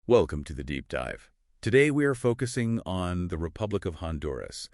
Welcome to the Deep Dive. Today we are focusing on the Republic of Honduras,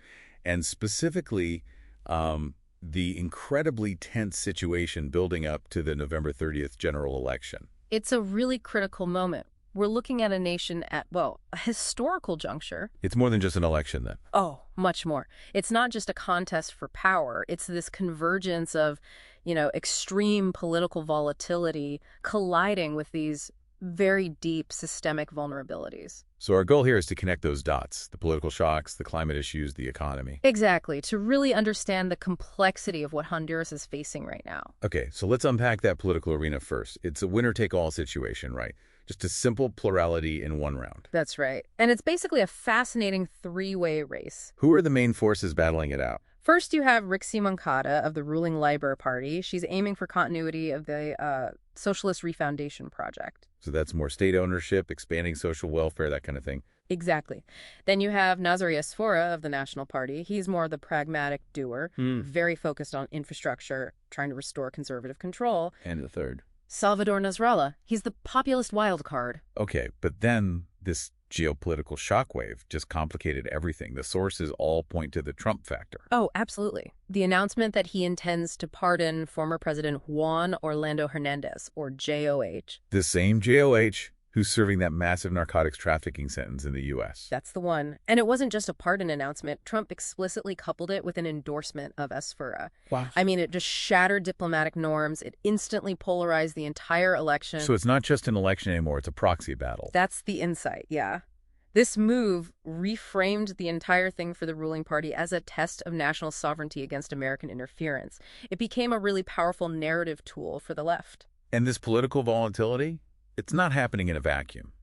and specifically the incredibly tense situation building up to the November 30th general election. It's a really critical moment. We're looking at a nation at, well, a historical juncture. It's more than just an election, then. Oh, much more. It's not just a contest for power. It's this convergence of, extreme political volatility colliding with these very deep systemic vulnerabilities. So our goal here is to connect those dots, the political shocks, the climate issues, the economy. Exactly, to really understand the complexity of what Honduras is facing right now. Okay, so let's unpack that political arena first. It's a winner-take-all situation, right? Just a simple plurality in one round. That's right. And it's basically a fascinating three-way race. Who are the main forces battling it out? First, you have Rixi Moncada of the ruling Labour Party. She's aiming for continuity of the Socialist Refoundation project. So that's more state ownership, expanding social welfare, that kind of thing. Exactly. Then you have Nazari Asfora of the National Party. He's more the pragmatic doer, very focused on infrastructure, trying to restore conservative control. And the third? Salvador Nasrallah. He's the populist wild card. Okay, but then this geopolitical shockwave just complicated everything. The sources all point to the Trump factor. Oh, absolutely. The announcement that he intends to pardon former President Juan Orlando Hernandez, or JOH. The same JOH who's serving that massive narcotics trafficking sentence in the U.S. That's the one. And it wasn't just a pardon announcement. Trump explicitly coupled it with an endorsement of Asfura. Wow. I mean, it just shattered diplomatic norms. It instantly polarized the entire election. So it's not just an election anymore, it's a proxy battle. That's the insight, yeah. This move reframed the entire thing for the ruling party as a test of national sovereignty against American interference. It became a really powerful narrative tool for the left. And this political volatility? It's not happening in a vacuum.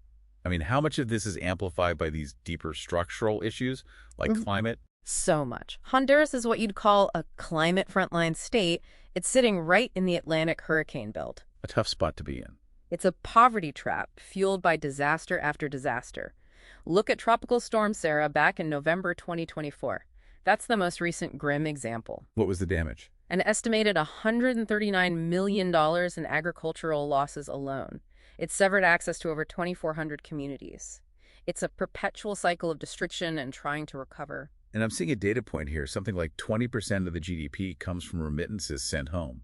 I mean, how much of this is amplified by these deeper structural issues like climate? So much. Honduras is what you'd call a climate frontline state. It's sitting right in the Atlantic hurricane belt. A tough spot to be in. It's a poverty trap fueled by disaster after disaster. Look at Tropical Storm Sarah back in November 2024. That's the most recent grim example. What was the damage? An estimated $139 million in agricultural losses alone. It severed access to over 2,400 communities. It's a perpetual cycle of destruction and trying to recover. And I'm seeing a data point here. Something like 20% of the GDP comes from remittances sent home.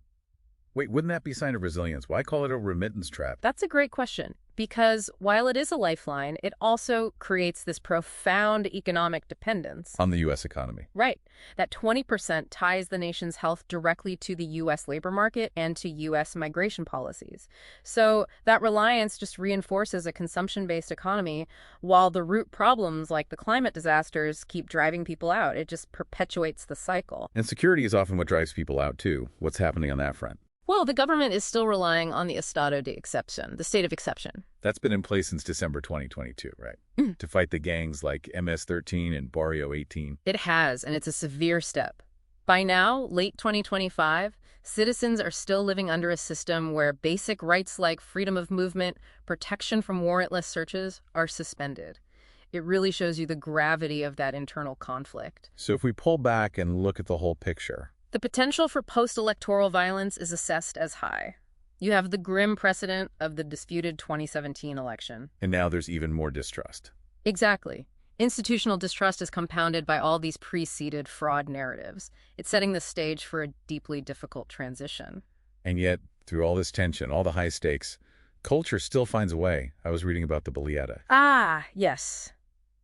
Wait, wouldn't that be a sign of resilience? Why call it a remittance trap? That's a great question, because while it is a lifeline, it also creates this profound economic dependence. On the U.S. economy. Right. That 20% ties the nation's health directly to the U.S. labor market and to U.S. migration policies. So that reliance just reinforces a consumption-based economy, while the root problems like the climate disasters keep driving people out. It just perpetuates the cycle. And security is often what drives people out, too. What's happening on that front? Well, the government is still relying on the estado de excepción, the state of exception. That's been in place since December 2022, right? To fight the gangs like MS-13 and Barrio 18. It has, and it's a severe step. By now, late 2025, citizens are still living under a system where basic rights like freedom of movement, protection from warrantless searches are suspended. It really shows you the gravity of that internal conflict. So if we pull back and look at the whole picture, the potential for post-electoral violence is assessed as high. You have the grim precedent of the disputed 2017 election. And now there's even more distrust. Exactly. Institutional distrust is compounded by all these preceded fraud narratives. It's setting the stage for a deeply difficult transition. And yet, through all this tension, all the high stakes, culture still finds a way. I was reading about the bolilleta. Ah, yes.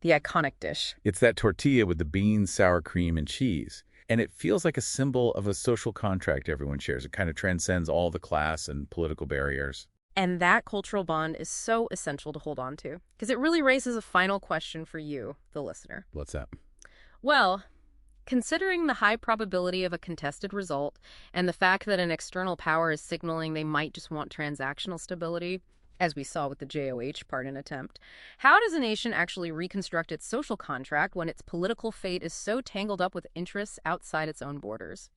The iconic dish. It's that tortilla with the beans, sour cream, and cheese. And it feels like a symbol of a social contract everyone shares. It kind of transcends all the class and political barriers. And that cultural bond is so essential to hold on to, because it really raises a final question for you, the listener. What's that? Well, considering the high probability of a contested result and the fact that an external power is signaling they might just want transactional stability, as we saw with the JOH pardon attempt, how does a nation actually reconstruct its social contract when its political fate is so tangled up with interests outside its own borders?